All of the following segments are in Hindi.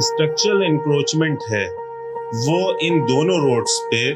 स्ट्रक्चरल एनक्रोचमेंट है वो इन दोनों रोड्स पे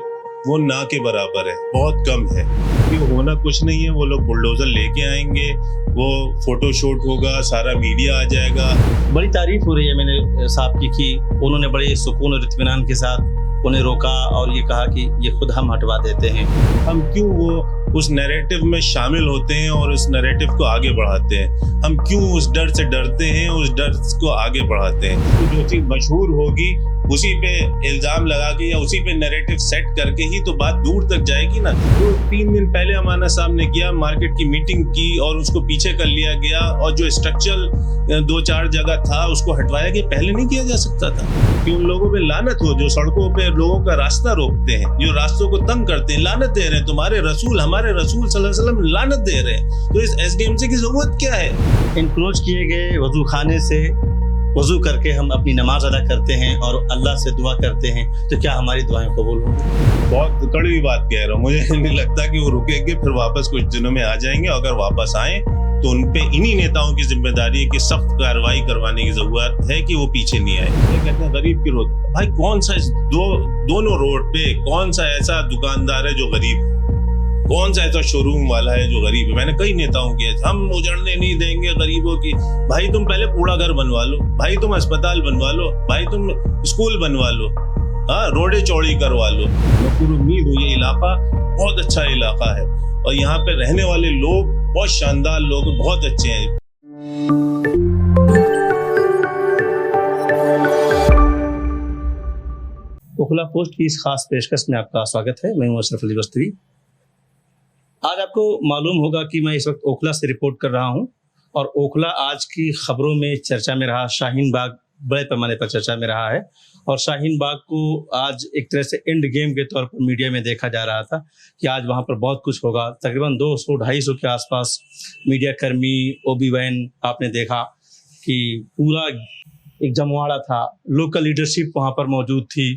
वो ना के बराबर है, बहुत कम है। कि होना कुछ नहीं है, वो लोग बुलडोजर लेके आएंगे, वो फोटोशूट होगा, सारा मीडिया आ जाएगा। बड़ी तारीफ हो रही है मैंने साहब की कि उन्होंने बड़े सुकून और इत्मीनान के साथ उन्हें रोका और ये कहा कि ये खुद हम हटवा देते हैं। हम क्यों वो उस नैरेटिव में शामिल होते हैं और उस नैरेटिव को आगे बढ़ाते हैं? हम क्यों उस डर से डरते हैं, उस डर को आगे बढ़ाते हैं? तो जो चीज मशहूर होगी उसी पे इल्जाम लगा के या उसी पे नैरेटिव सेट करके ही तो बात दूर तक जाएगी ना। तो 3 दिन पहले अमाना साहब ने किया, मार्केट की मीटिंग की और उसको पीछे कर लिया गया, और जो स्ट्रक्चरल 2-4 जगह था उसको हटवाया गया। पहले नहीं किया जा सकता था कि उन लोगों पे लानत हो जो सड़कों पे लोगों का रास्ता रोकते हैं, जो रास्तों को तंग करते हैं, लानत दे रहे हैं। तुम्हारे रसूल, हमारे रसूल सल्लल्लाहु अलैहि वसल्लम लानत दे रहे हैं, तो इस एसडीएमसी की जरूरत क्या है? इनक्रोच किए गए वजू खाने से वजू करके हम अपनी नमाज अदा करते हैं और अल्लाह से दुआ करते हैं, तो क्या हमारी दुआएं कबूल होंगी? बहुत कड़वी बात कह रहा हूँ, मुझे नहीं लगता कि वो रुकेंगे, फिर वापस कुछ दिनों में आ जाएंगे। अगर वापस आए तो उन पे इन्हीं नेताओं की जिम्मेदारी है कि सख्त कार्रवाई करवाने की जरूरत है कि वो पीछे नहीं आए। ये कहते हैं गरीब की रोड, भाई कौन सा दोनों रोड पे कौन सा ऐसा दुकानदार है जो गरीब है? कौन सा ऐसा शोरूम वाला है जो गरीब है? मैंने कई नेताओं के, हम उजड़ने नहीं देंगे गरीबों की। भाई तुम पहले कूड़ा घर बनवा लो, भाई तुम अस्पताल बनवा लो, भाई तुम स्कूल बनवा लो, हाँ रोडे चौड़ी करवा लो। मैं पूरी उम्मीद हूँ, ये इलाका बहुत अच्छा इलाका है और यहाँ पे रहने वाले लोग बहुत शानदार लोग, बहुत अच्छे हैं। ओखला पोस्ट की इस खास पेशकश में आपका स्वागत है। मैं हूं अशरफ अली बस्तवी। आज आपको मालूम होगा कि मैं इस वक्त ओखला से रिपोर्ट कर रहा हूं और ओखला आज की खबरों में चर्चा में रहा। शाहीन बाग बड़े पैमाने पर चर्चा में रहा है और शाहीन बाग को आज एक तरह से एंड गेम के तौर पर मीडिया में देखा जा रहा था कि आज वहां पर बहुत कुछ होगा। तकरीबन 200-250 के आसपास मीडिया कर्मी, ओबी वैन आपने देखा कि पूरा एक जमवाड़ा था। लोकल लीडरशिप वहाँ पर मौजूद थी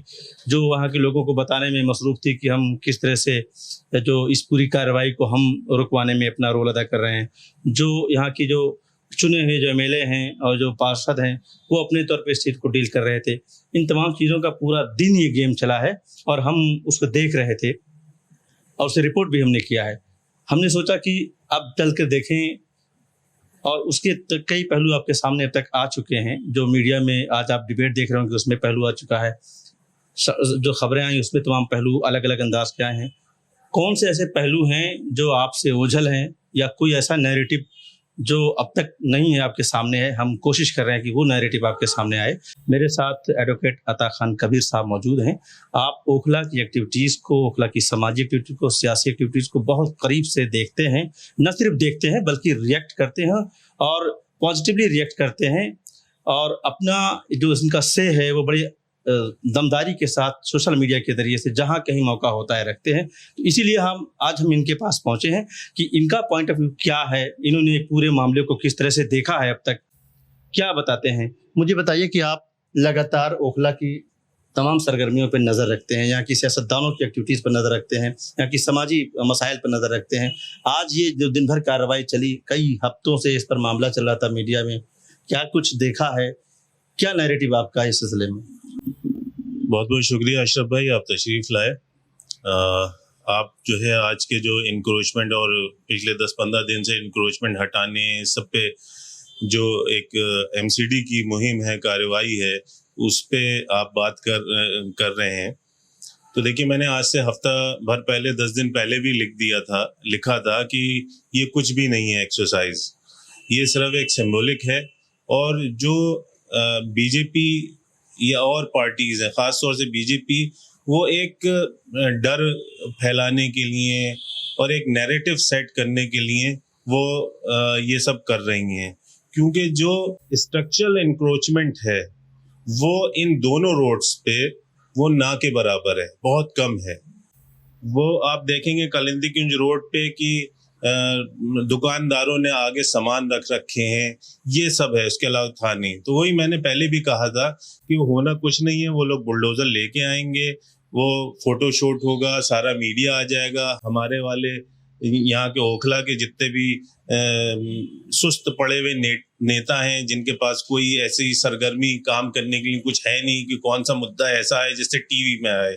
जो वहाँ के लोगों को बताने में मसरूफ़ थी कि हम किस तरह से जो इस पूरी कार्रवाई को हम रुकवाने में अपना रोल अदा कर रहे हैं। जो यहाँ की जो चुने हुए जो एमएलए हैं और जो पार्षद हैं वो अपने तौर पे इस चीज़ को डील कर रहे थे। इन तमाम चीज़ों का पूरा दिन ये गेम चला है और हम उसको देख रहे थे और उसे रिपोर्ट भी हमने किया है। हमने सोचा कि अब चल कर देखें और उसके कई पहलू आपके सामने अब तक आ चुके हैं। जो मीडिया में आज आप डिबेट देख रहे होंगे उसमें पहलू आ चुका है, जो खबरें आई उसमें तमाम पहलू अलग अलग अंदाज के आए हैं। कौन से ऐसे पहलू हैं जो आपसे ओझल हैं या कोई ऐसा नैरेटिव जो अब तक नहीं है आपके सामने है? हम कोशिश कर रहे हैं कि वो नैरेटिव आपके सामने आए। मेरे साथ एडवोकेट अता खान कबीर साहब मौजूद हैं। आप ओखला की एक्टिविटीज़ को, ओखला की समाजी एक्टिविटीज़ को, सियासी एक्टिविटीज़ को बहुत करीब से देखते हैं। न सिर्फ देखते हैं बल्कि रिएक्ट करते हैं और पॉजिटिवली रिएक्ट करते हैं और अपना जो इनका से है वो बड़ी दमदारी के साथ सोशल मीडिया के जरिए से जहां कहीं मौका होता है रखते हैं। तो इसीलिए आज हम इनके पास पहुंचे हैं कि इनका पॉइंट ऑफ व्यू क्या है, इन्होंने पूरे मामले को किस तरह से देखा है, अब तक क्या बताते हैं। मुझे बताइए कि आप लगातार ओखला की तमाम सरगर्मियों पर नज़र रखते हैं, यहाँ की सियासतदानों की एक्टिविटीज़ पर नज़र रखते हैं, यहाँ की समाजी मसाइल पर नज़र रखते हैं। आज ये जो दिन भर कार्रवाई चली, कई हफ्तों से इस पर मामला चल रहा था मीडिया में, क्या कुछ देखा है? क्या नैरेटिव आपका इस सिलसिले में? बहुत बहुत शुक्रिया अशरफ भाई, आप तशरीफ़ लाए। आप जो है आज के जो इंक्रोचमेंट और पिछले 10-15 दिन से इंक्रोचमेंट हटाने सब पे जो एक एमसीडी की मुहिम है, कार्रवाई है, उस पे आप बात कर रहे हैं। तो देखिए, मैंने आज से हफ्ता भर पहले 10 दिन पहले भी लिखा था कि ये कुछ भी नहीं है एक्सरसाइज, ये सिर्फ एक सिंबॉलिक है। और जो बीजेपी या और पार्टीज हैं, ख़ास तौर से बीजेपी, वो एक डर फैलाने के लिए और एक नैरेटिव सेट करने के लिए वो ये सब कर रही हैं। क्योंकि जो स्ट्रक्चरल एनक्रोचमेंट है वो इन दोनों रोड्स पे वो ना के बराबर है, बहुत कम है। वो आप देखेंगे कलिंदी कुंज रोड पे कि दुकानदारों ने आगे सामान रख रखे हैं, ये सब है, उसके अलावा था नहीं। तो वही मैंने पहले भी कहा था कि वो होना कुछ नहीं है, वो लोग बुलडोजर लेके आएंगे, वो फोटोशूट होगा, सारा मीडिया आ जाएगा, हमारे वाले यहाँ के ओखला के जितने भी सुस्त पड़े हुए नेता हैं, जिनके पास कोई ऐसी सरगर्मी काम करने के लिए कुछ है नहीं कि कौन सा मुद्दा ऐसा है जिससे टीवी में आए,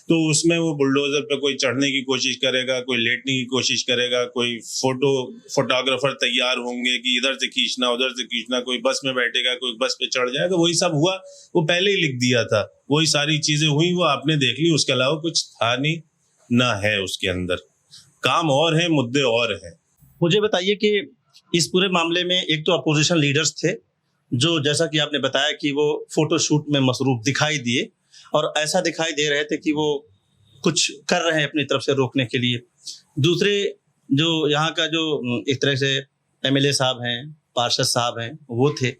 तो उसमें वो बुलडोजर पे कोई चढ़ने की कोशिश करेगा, कोई लेटने की कोशिश करेगा, कोई फोटोग्राफर तैयार होंगे कि इधर से खींचना उधर से खींचना, कोई बस में बैठेगा, कोई बस पे चढ़ जाएगा। वही सब हुआ, वो पहले ही लिख दिया था, वही सारी चीजें हुई, वो आपने देख ली, उसके अलावा कुछ था नहीं ना है। उसके अंदर काम और है, मुद्दे और हैं। मुझे बताइए कि इस पूरे मामले में एक तो अपोजिशन लीडर्स थे जो, जैसा कि आपने बताया कि वो फोटोशूट में मसरूफ दिखाई दिए और ऐसा दिखाई दे रहे थे कि वो कुछ कर रहे हैं अपनी तरफ से रोकने के लिए। दूसरे जो यहाँ का जो एक तरह से एमएलए साहब हैं, पार्षद साहब हैं, वो थे।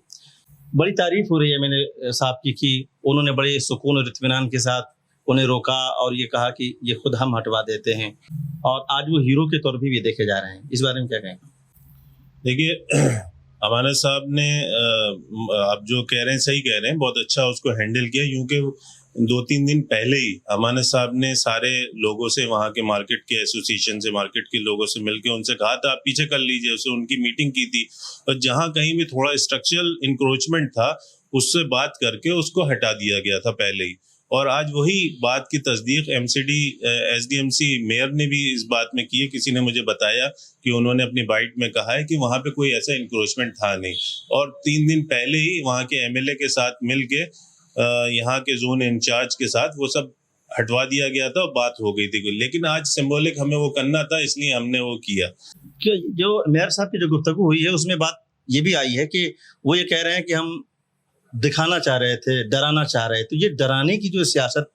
बड़ी तारीफ हो रही है एमएलए साहब की कि उन्होंने बड़े सुकून और इत्मीनान के साथ उन्हें रोका और ये कहा कि ये खुद हम हटवा देते हैं, और आज वो हीरो के तौर पर भी देखे जा रहे हैं। इस बारे में क्या कहेंगे? देखिए, अमानत साहब ने आप जो कह रहे हैं सही कह रहे हैं, बहुत अच्छा उसको हैंडल किया, क्योंकि 2-3 दिन पहले ही अमानत साहब ने सारे लोगों से, वहाँ के मार्केट के एसोसिएशन से, मार्केट के लोगों से मिलकर उनसे कहा था आप पीछे कर लीजिए, उससे उनकी मीटिंग की थी, और जहाँ कहीं भी थोड़ा स्ट्रक्चरल इंक्रोचमेंट था उससे बात करके उसको हटा दिया गया था पहले ही। और आज वही बात की तस्दीक एमसीडी एसडीएमसी मेयर ने भी इस बात में की है। किसी ने मुझे बताया कि उन्होंने अपनी बाइट में कहा है कि वहाँ पे कोई ऐसा इंक्रोचमेंट था नहीं, और 3 दिन पहले ही वहाँ के एमएलए के साथ मिलके यहाँ के जोन इंचार्ज के साथ वो सब हटवा दिया गया था और बात हो गई थी। लेकिन आज सिंबॉलिक हमें वो करना था, इसलिए हमने वो किया। कि जो मेयर साहब की जो गुफ्तगू हुई है उसमें बात ये भी आई है कि वो ये कह रहे हैं कि हम दिखाना चाह रहे थे, डराना चाह रहे थे। तो ये डराने की जो सियासत,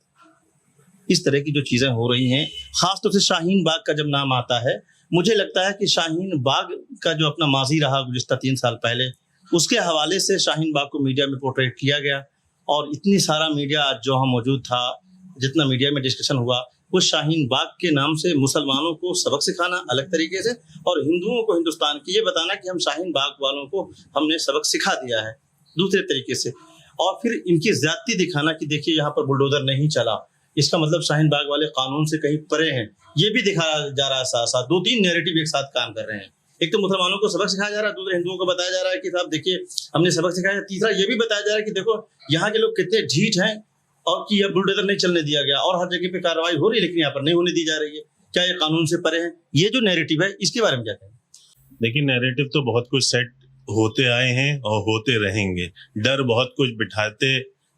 इस तरह की जो चीज़ें हो रही हैं, ख़ासतौर से शाहीन बाग का जब नाम आता है, मुझे लगता है कि शाहीन बाग का जो अपना माजी रहा गुज़िश्ता 3 साल पहले, उसके हवाले से शाहीन बाग को मीडिया में पोर्ट्रेट किया गया, और इतनी सारा मीडिया आज जो हम मौजूद था, जितना मीडिया में डिस्कशन हुआ, वो शाहीन बाग के नाम से मुसलमानों को सबक सिखाना अलग तरीके से, और हिंदुओं को हिंदुस्तान की ये बताना कि हम शाहीन बाग वालों को हमने सबक सिखा दिया है दूसरे तरीके से, और फिर इनकी ज्यादती दिखाना कि देखिए यहाँ पर बुलडोजर नहीं चला, इसका मतलब शाहीन बाग वाले कानून से कहीं परे हैं, ये भी दिखाया जा रहा है। साथ साथ 2-3 नैरेटिव एक साथ काम कर रहे हैं। एक तो मुसलमानों को सबक सिखाया जा रहा है, दूसरे हिंदुओं को बताया जा रहा है कि साहब देखिए हमने सबक सिखाया। तीसरा ये भी बताया जा रहा है कि देखो यहाँ के लोग कितने ढीठ हैं, और कि यह बुलडोजर नहीं चलने दिया गया, और हर जगह पे कार्रवाई हो रही है, लेकिन यहाँ पर नहीं होने दी जा रही है। क्या ये कानून से परे है? ये जो नैरेटिव है, इसके बारे में क्या कहें? देखिए, नैरेटिव तो बहुत कुछ सेट होते आए हैं और होते रहेंगे। डर बहुत कुछ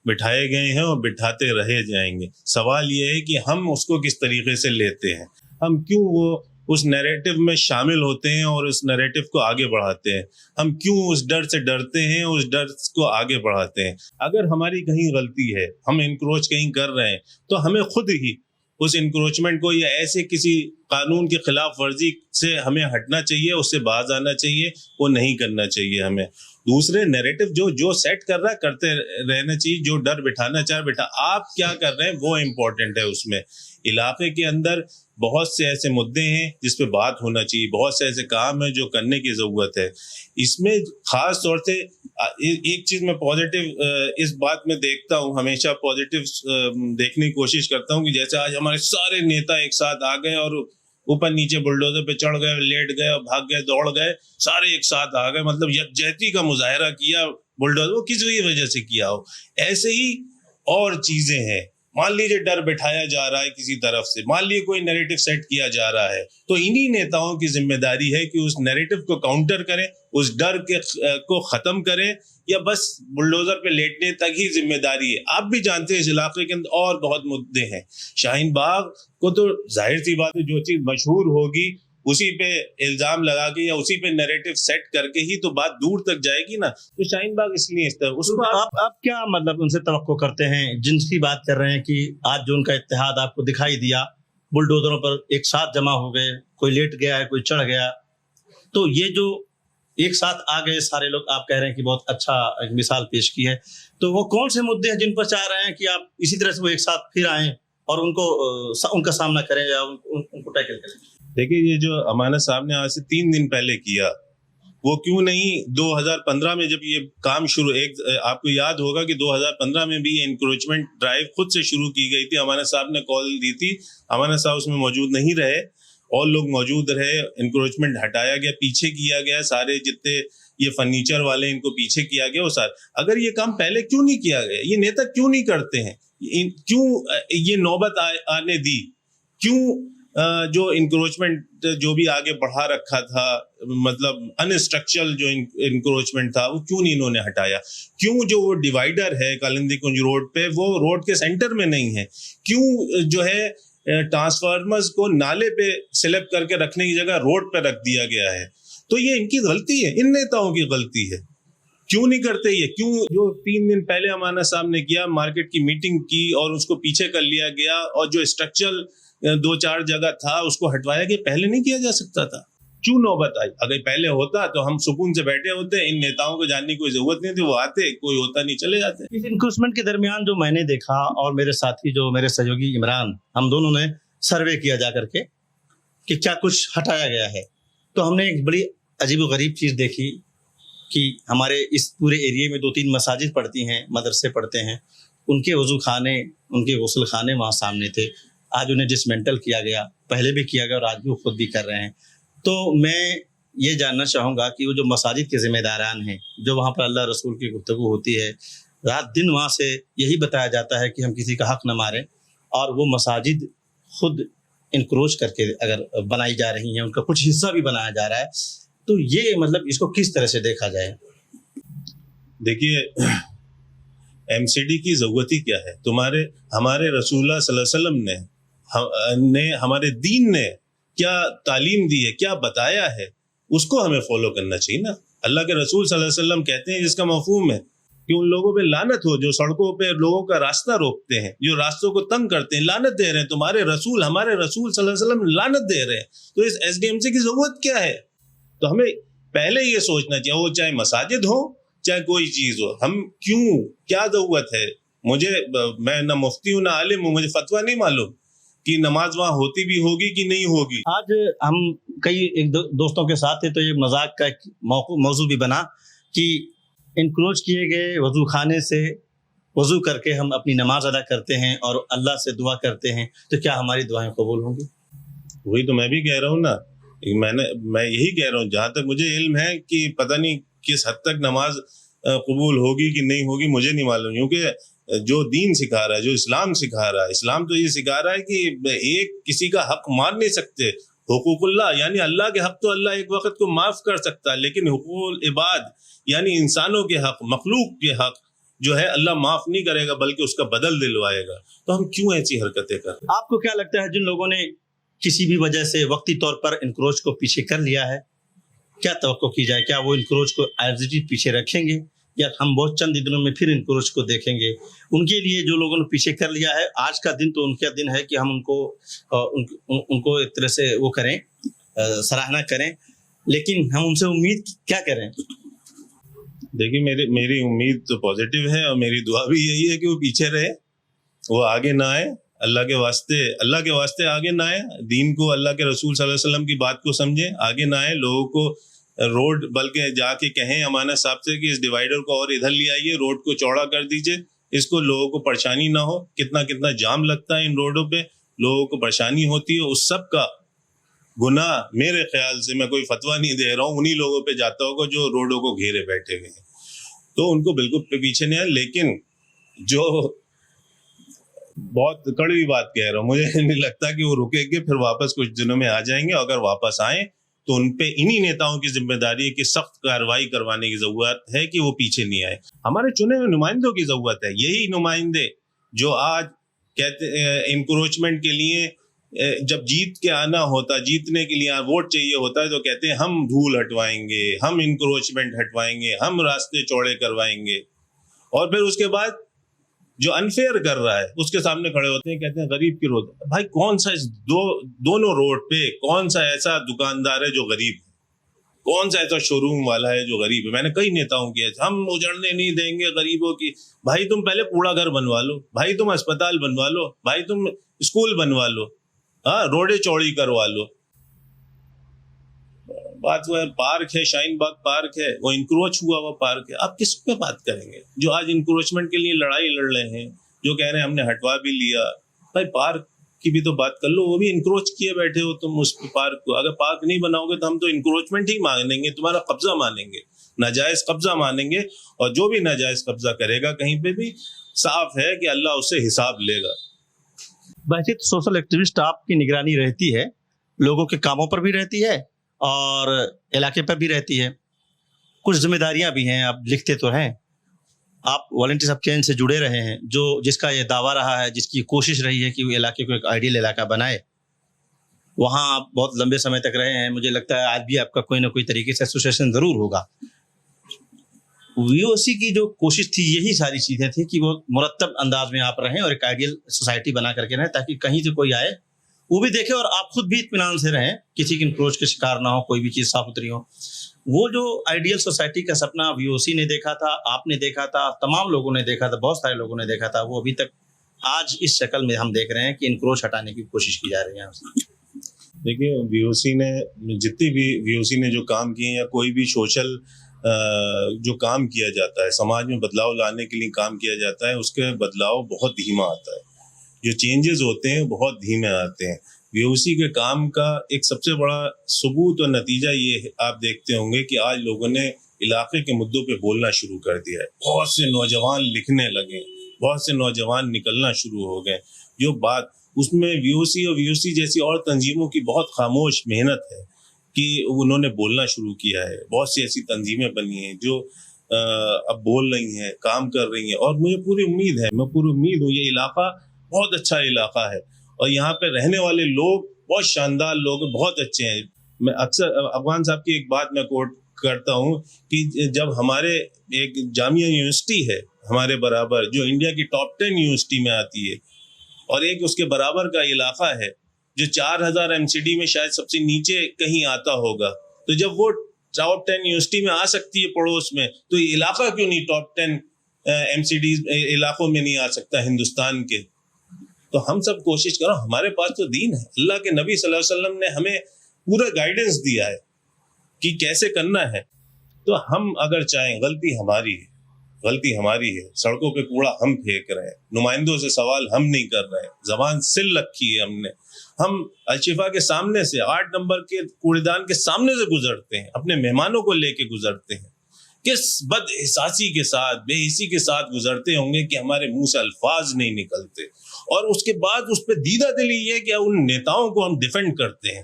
बिठाए गए हैं और बिठाते रहे जाएंगे। सवाल ये है कि हम उसको किस तरीके से लेते हैं, हम क्यों वो उस नैरेटिव में शामिल होते हैं और उस नैरेटिव को आगे बढ़ाते हैं, हम क्यों उस डर से डरते हैं, उस डर को आगे बढ़ाते हैं। अगर हमारी कहीं गलती है, हम इंक्रोच कहीं कर रहे हैं, तो हमें खुद ही उस इंक्रोचमेंट को या ऐसे किसी कानून की खिलाफ वर्जी से हमें हटना चाहिए, उससे बाज आना चाहिए, वो नहीं करना चाहिए हमें। दूसरे नैरेटिव जो सेट कर रहा है करते रहना चाहिए, जो डर बिठाना चाहे बिठा। आप क्या कर रहे हैं वो इम्पोर्टेंट है। उसमें इलाके के अंदर बहुत से ऐसे मुद्दे हैं जिस पे बात होना चाहिए, बहुत से ऐसे काम है जो करने की जरूरत है। इसमें खास तौर से एक चीज मैं पॉजिटिव इस बात में देखता हूँ, हमेशा पॉजिटिव देखने की कोशिश करता हूँ कि जैसे आज हमारे सारे नेता एक साथ आ गए और ऊपर नीचे बुलडोजर पे चढ़ गए, लेट गए और भाग गए, दौड़ गए, सारे एक साथ आ गए, मतलब यकजहती का मुजाहरा किया बुलडोजर, वो किस वजह से किया हो। ऐसे ही और चीजें हैं। मान लीजिए डर बिठाया जा रहा है किसी तरफ से, मान लीजिए कोई नैरेटिव सेट किया जा रहा है, तो इन्हीं नेताओं की जिम्मेदारी है कि उस नैरेटिव को काउंटर करें, उस डर को खत्म करें, या बस बुलडोजर पे लेटने तक ही जिम्मेदारी है। आप भी जानते हैं इस इलाके के अंदर और बहुत मुद्दे हैं। शाहीन बाग को तो जाहिर सी बात है, जो चीज मशहूर होगी उसी पे इल्जाम लगा के या उसी पे नैरेटिव सेट करके ही तो बात दूर तक जाएगी ना। तो शाहीन बाग इसलिए इस तरह उसको आप क्या मतलब उनसे तवक्को करते हैं, जिनकी बात कर रहे हैं कि आज जो उनका इत्तेहाद आपको दिखाई दिया, बुलडोजरों पर एक साथ जमा हो गए, कोई लेट गया है, कोई चढ़ गया, तो ये जो एक साथ आ गए सारे लोग, आप कह रहे हैं कि बहुत अच्छा एक मिसाल पेश की है, तो वो कौन से मुद्दे हैं जिन पर चाह रहे हैं कि आप इसी तरह से वो एक साथ फिर आए और उनका सामना करें या उनको टैकल करें? देखिए, ये जो अमानत साहब ने आज से 3 दिन पहले किया, वो क्यों नहीं 2015 में जब ये काम शुरू, आपको याद होगा कि 2015 में भी एनक्रोचमेंट ड्राइव खुद से शुरू की गई थी, अमानत साहब ने कॉल दी थी, अमानत साहब उसमें मौजूद नहीं रहे, और लोग मौजूद रहे, इंक्रोचमेंट हटाया गया, पीछे किया गया, सारे जितने ये फर्नीचर वाले इनको पीछे किया गया। वो सारे, अगर ये काम पहले क्यों नहीं किया गया, ये नेता क्यों नहीं करते हैं, क्यों ये नौबत आने दी, क्यों जो इंक्रोचमेंट जो भी आगे बढ़ा रखा था, मतलब अनस्ट्रक्चरल जो इंक्रोचमेंट था, वो क्यों नहीं इन्होंने हटाया, क्यों जो वो डिवाइडर है कालिंदी कुंज रोड पे वो रोड के सेंटर में नहीं है, क्यों जो है ट्रांसफार्मर्स को नाले पे स्लैब करके रखने की जगह रोड पे रख दिया गया है। तो ये इनकी गलती है, इन नेताओं की गलती है, क्यों नहीं करते ये, क्यों जो 3 दिन पहले अमाना साहब ने किया, मार्केट की मीटिंग की और उसको पीछे कर लिया गया, और जो स्ट्रक्चरल 2-4 जगह था उसको हटवाया गया, पहले नहीं किया जा सकता था, क्यों नौबत आई? अगर पहले होता तो हम सुकून से बैठे होते, इन नेताओं को जानने की कोई जरूरत नहीं थी, वो आते, कोई होता नहीं, चले जाते। इस इंक्रोचमेंट के दरमियान जो मैंने देखा और मेरे साथी जो मेरे सहयोगी इमरान, हम दोनों ने सर्वे किया जा करके कि क्या कुछ हटाया गया है, तो हमने एक बड़ी अजीबोगरीब चीज़ देखी कि हमारे इस पूरे एरिया में 2-3 मसाजिद पड़ती हैं, मदरसे पड़ते हैं, उनके वज़ू खाने, उनके गुस्ल खाने वहाँ सामने थे। आज उन्हें डिसमेंटल किया गया, पहले भी किया गया और आज भी वो खुद भी कर रहे हैं। तो मैं ये जानना चाहूँगा कि वो जो मसाजिद के ज़िम्मेदारान हैं, जो वहाँ पर अल्लाह रसूल की गुफ्तगू होती है, रात दिन वहाँ से यही बताया जाता है कि हम किसी का हक़ न मारें, और वो मसाजिद खुद इंक्रोच करके अगर बनाई जा रही हैं, उनका कुछ हिस्सा भी बनाया जा रहा है, तो ये मतलब इसको किस तरह से देखा जाए? देखिए, एमसीडी की ज़रूरत ही क्या है? हमारे रसूलुल्लाह सल्लल्लाहु अलैहि वसल्लम ने हमारे दीन ने क्या तालीम दी है, क्या बताया है, उसको हमें फॉलो करना चाहिए ना। अल्लाह के रसूल सल्लल्लाहु अलैहि वसल्लम कहते हैं, जिसका मफ़हूम है कि उन लोगों पे लानत हो जो सड़कों पे लोगों का रास्ता रोकते हैं, जो रास्तों को तंग करते हैं, लानत दे रहे हैं। तुम्हारे रसूल, हमारे रसूल सल्लल्लाहु अलैहि वसल्लम लानत दे रहे हैं, तो इस एसडीएमसी की ज़रूरत क्या है? तो हमें पहले ये सोचना चाहिए, वो चाहे मसाजिद हो चाहे कोई चीज हो, हम क्यों, क्या जरूरत है? मैं ना मुफ्ती हूँ ना आलिम हूँ, मुझे फतवा नहीं मालूम कि नमाज वहाँ होती भी होगी कि नहीं होगी। आज हम एक दोस्तों के साथ थे, तो ये मजाक का एक मौजू भी बना कि इंक्रोच किए गए वजू खाने से वजू करके हम अपनी नमाज अदा करते हैं और अल्लाह से दुआ करते हैं, तो क्या हमारी दुआएं कबूल होंगी? वही तो मैं भी कह रहा हूँ ना, मैं यही कह रहा हूँ, जहां तक मुझे इल्म है कि पता नहीं किस हद तक नमाज कबूल होगी कि नहीं होगी, मुझे नहीं मालूम, क्योंकि जो दीन सिखा रहा है, जो इस्लाम सिखा रहा है, इस्लाम तो ये सिखा रहा है कि एक किसी का हक मार नहीं सकते। हुकूकुल्लाह यानी अल्लाह के हक तो अल्लाह एक वक्त को माफ कर सकता है, लेकिन हुकूकुल इबाद यानी इंसानों के हक, मखलूक के हक जो है अल्लाह माफ नहीं करेगा, बल्कि उसका बदल दिलवाएगा। तो हम क्यों ऐसी हरकतें कर रहे हैं? आपको क्या लगता है, जिन लोगों ने किसी भी वजह से वक्ती तौर पर इंक्रोच को पीछे कर लिया है, क्या तवक्को की जाए? क्या वो इंक्रोच को एज इट इज पीछे रखेंगे, या हम बहुत चंद दिनों में फिर इंक्रोच को देखेंगे? उनके लिए जो लोगों ने पीछे कर लिया है, आज का दिन तो उनका दिन है कि हम उनको एक तरह से वो करें, सराहना करें, लेकिन हम उनसे उम्मीद क्या करें? देखिए, मेरी उम्मीद तो पॉजिटिव है और मेरी दुआ भी यही है कि वो पीछे रहे, वो आगे ना आए, अल्लाह के वास्ते आगे ना आए, दीन को, अल्लाह के रसूल सल्लल्लाहु अलैहि वसल्लम की बात को समझे, आगे ना आए, लोगों को रोड, बल्कि जाके कहें अमाना साहब से कि इस डिवाइडर को और इधर ले आइए, रोड को चौड़ा कर दीजिए, इसको लोगों को परेशानी ना हो। कितना जाम लगता है इन रोडों पे, लोगों को परेशानी होती है, उस सब का गुनाह मेरे ख्याल से, मैं कोई फतवा नहीं दे रहा हूँ, उन्हीं लोगों पे जाता होगा जो रोडों को घेरे बैठे हुए हैं, तो उनको बिल्कुल पीछे नहीं आए। लेकिन जो बहुत कड़वी बात कह रहा हूँ, मुझे नहीं लगता कि वो रुकेंगे, फिर वापस कुछ दिनों में आ जाएंगे। अगर वापस आए तो उनपे इन्हीं नेताओं की जिम्मेदारी है कि सख्त कार्रवाई करवाने की जरूरत है कि वो पीछे नहीं आए। हमारे चुने हुए नुमाइंदों की जरूरत है, यही नुमाइंदे जो आज कहते इंक्रोचमेंट के लिए, जब जीत के आना होता, जीतने के लिए वोट चाहिए होता है, तो कहते हैं हम धूल हटवाएंगे, हम इंक्रोचमेंट हटवाएंगे, हम रास्ते चौड़े करवाएंगे, और फिर उसके बाद जो अनफेयर कर रहा है उसके सामने खड़े होते हैं, कहते हैं गरीब की रोड। भाई, कौन सा इस दोनों रोड पे कौन सा ऐसा दुकानदार है जो गरीब है? कौन सा ऐसा शोरूम वाला है जो गरीब है? मैंने कई नेताओं किया, हम उजड़ने नहीं देंगे गरीबों की। भाई, तुम पहले कूड़ा घर बनवा लो, भाई तुम अस्पताल बनवा लो, भाई तुम स्कूल बनवा लो, हाँ, रोडे चौड़ी करवा लो। बात वो है, पार्क है, शाहीन बाग पार्क है, वो इंक्रोच हुआ हुआ पार्क है, आप किस पे बात करेंगे? जो आज इंक्रोचमेंट के लिए लड़ाई लड़ रहे हैं, जो कह रहे हैं हमने हटवा भी लिया, भाई पार्क की भी तो बात कर लो, वो भी इंक्रोच किए बैठे हो तुम उस पार्क को। अगर पार्क नहीं बनाओगे तो हम तो इंक्रोचमेंट ही मानेंगे, तुम्हारा कब्जा मानेंगे, नाजायज कब्जा मानेंगे। और जो भी नाजायज कब्जा करेगा कहीं पे भी, साफ है कि अल्लाह उससे हिसाब लेगा। बातचीत सोशल एक्टिविस्ट आपकी निगरानी रहती है, लोगों के कामों पर भी रहती है और इलाके पर भी रहती है। कुछ जिम्मेदारियां भी हैं, आप लिखते तो हैं, आप वॉलंटियर्स ऑफ चेंज से जुड़े रहे हैं, जो जिसका ये दावा रहा है, जिसकी कोशिश रही है कि वो इलाके को एक आइडियल इलाका बनाए। वहाँ आप बहुत लंबे समय तक रहे हैं, मुझे लगता है आज भी आपका कोई ना कोई तरीके से एसोसिएशन ज़रूर होगा। वीओसी की जो कोशिश थी, यही सारी चीज़ें थी कि वो मुरत्तब अंदाज में आप रहें और एक आइडियल सोसाइटी बना करके रहें, ताकि कहीं से कोई आए वो भी देखे और आप खुद भी इत्मीनान से रहें, किसी की इंक्रोच के शिकार ना हो, कोई भी चीज़ साफ सुथरी हो। वो जो आइडियल सोसाइटी का सपना वीओसी ने देखा था, आपने देखा था, तमाम लोगों ने देखा था, बहुत सारे लोगों ने देखा था, वो अभी तक आज इस शक्ल में हम देख रहे हैं कि इंक्रोच हटाने की कोशिश की जा रही है। देखिए, वीओसी ने जितनी भी वीओसी ने जो काम किए या कोई भी सोशल जो काम किया जाता है, समाज में बदलाव लाने के लिए काम किया जाता है, उसके बदलाव बहुत धीमा आता है। जो चेंजेस होते हैं बहुत धीमे आते हैं। वीओसी के काम का एक सबसे बड़ा सबूत और नतीजा ये आप देखते होंगे कि आज लोगों ने इलाके के मुद्दों पे बोलना शुरू कर दिया है। बहुत से नौजवान लिखने लगे, बहुत से नौजवान निकलना शुरू हो गए। जो बात उसमें वीओसी और वीओसी जैसी और तंजीमों की बहुत खामोश मेहनत है कि उन्होंने बोलना शुरू किया है। बहुत सी ऐसी तंजीमें बनी हैं जो अब बोल रही हैं, काम कर रही हैं, और मुझे पूरी उम्मीद हूँ ये इलाका बहुत अच्छा इलाका है और यहाँ पे रहने वाले लोग बहुत शानदार लोग हैं, बहुत अच्छे हैं। मैं अक्सर अफगान साहब की एक बात मैं कोट करता हूँ कि जब हमारे एक जामिया यूनिवर्सिटी है हमारे बराबर, जो इंडिया की टॉप 10 यूनिवर्सिटी में आती है, और एक उसके बराबर का इलाका है जो 4000 MCD में शायद सबसे नीचे कहीं आता होगा, तो जब वो टॉप 10 यूनिवर्सिटी में आ सकती है पड़ोस में, तो ये इलाका क्यों नहीं टॉप 10 MCD इलाकों में नहीं आ सकता हिंदुस्तान के? तो हम सब कोशिश करो, हमारे पास तो दीन है, अल्लाह के नबी सल्लल्लाहु अलैहि वसल्लम ने हमें पूरा गाइडेंस दिया है कि कैसे करना है। तो हम अगर चाहें, गलती हमारी है, सड़कों पे कूड़ा हम फेंक रहे हैं, नुमाइंदों से सवाल हम नहीं कर रहे हैं, जबान सिल रखी है हमने। हम अलशिफा के सामने से 8 नंबर के कूड़ेदान के सामने से गुजरते हैं, अपने मेहमानों को लेके गुजरते हैं, किस बदएहसासी के साथ, बेहिसी के साथ गुजरते होंगे कि हमारे मुंह से अल्फाज नहीं निकलते। और उसके बाद उस पर दीदा दिली है कि उन नेताओं को हम डिफेंड करते हैं,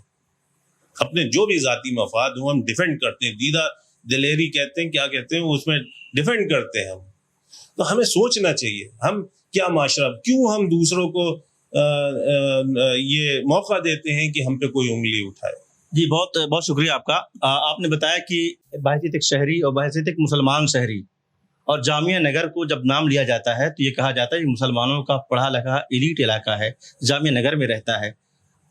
अपने जो भी जाती मफाद हो हम डिफेंड करते हैं, दीदा दिलेरी कहते हैं, क्या कहते हैं, उसमें डिफेंड करते हैं हम। तो हमें सोचना चाहिए हम क्या माशरा, क्यों हम दूसरों को ये मौका देते हैं कि हम पे कोई उंगली उठाए। जी, बहुत बहुत शुक्रिया आपका। आपने बताया कि बहैसियत एक शहरी और बहैसियत एक मुसलमान शहरी, और जामिया नगर को जब नाम लिया जाता है तो ये कहा जाता है कि मुसलमानों का पढ़ा लिखा एलीट इलाका है, जामिया नगर में रहता है।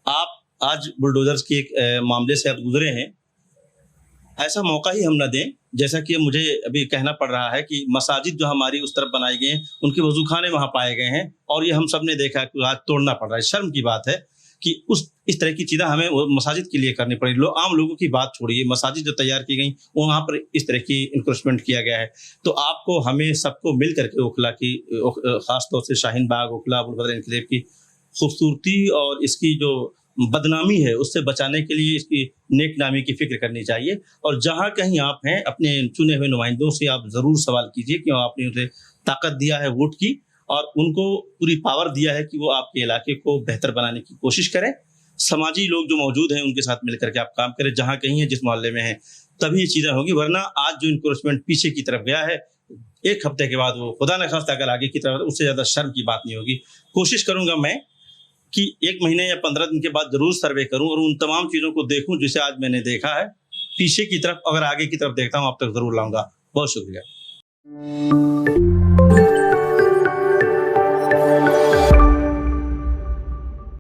आप आज बुलडोजर्स के एक मामले से आप गुजरे हैं, ऐसा मौका ही हम न दें, जैसा कि मुझे अभी कहना पड़ रहा है कि मसाजिद जो हमारी उस तरफ बनाई गई हैं, उनके वजूखाने वहाँ पाए गए हैं, और ये हम सब ने देखा कि आज तोड़ना पड़ रहा है। शर्म की बात है कि इस तरह की चीज़ें हमें मसाजिद के लिए करनी पड़ी। आम लोगों की बात छोड़िए, मसाजिद जो तैयार की गई वो वहाँ पर इस तरह की इंक्रोचमेंट किया गया है। तो आपको हमें सबको मिल करके ओखला की, ख़ासतौर से शाहीन बाग, ओखला, अबुल फजल एनक्लेव की खूबसूरती और इसकी जो बदनामी है उससे बचाने के लिए इसकी नेक नामी की फिक्र करनी चाहिए। और जहाँ कहीं आप हैं, अपने चुने हुए नुमाइंदों से आप ज़रूर सवाल कीजिए कि आपने उसे ताकत दिया है वोट की, और उनको पूरी पावर दिया है कि वो आपके इलाके को बेहतर बनाने की कोशिश करें। समाजी लोग जो मौजूद हैं उनके साथ मिलकर के आप काम करें, जहाँ कहीं है, जिस मोहल्ले में हैं, तभी ये चीज़ें होगी। वरना आज जो इंक्रोचमेंट पीछे की तरफ गया है, एक हफ्ते के बाद वो खुदा न खास्ता अगर आगे की तरफ, उससे ज़्यादा शर्म की बात नहीं होगी। कोशिश करूँगा मैं कि 1 महीने या 15 दिन के बाद जरूर सर्वे करूं और उन तमाम चीज़ों को देखूं जिसे आज मैंने देखा है, पीछे की तरफ, अगर आगे की तरफ देखता हूं आप तक जरूर लाऊंगा। बहुत शुक्रिया।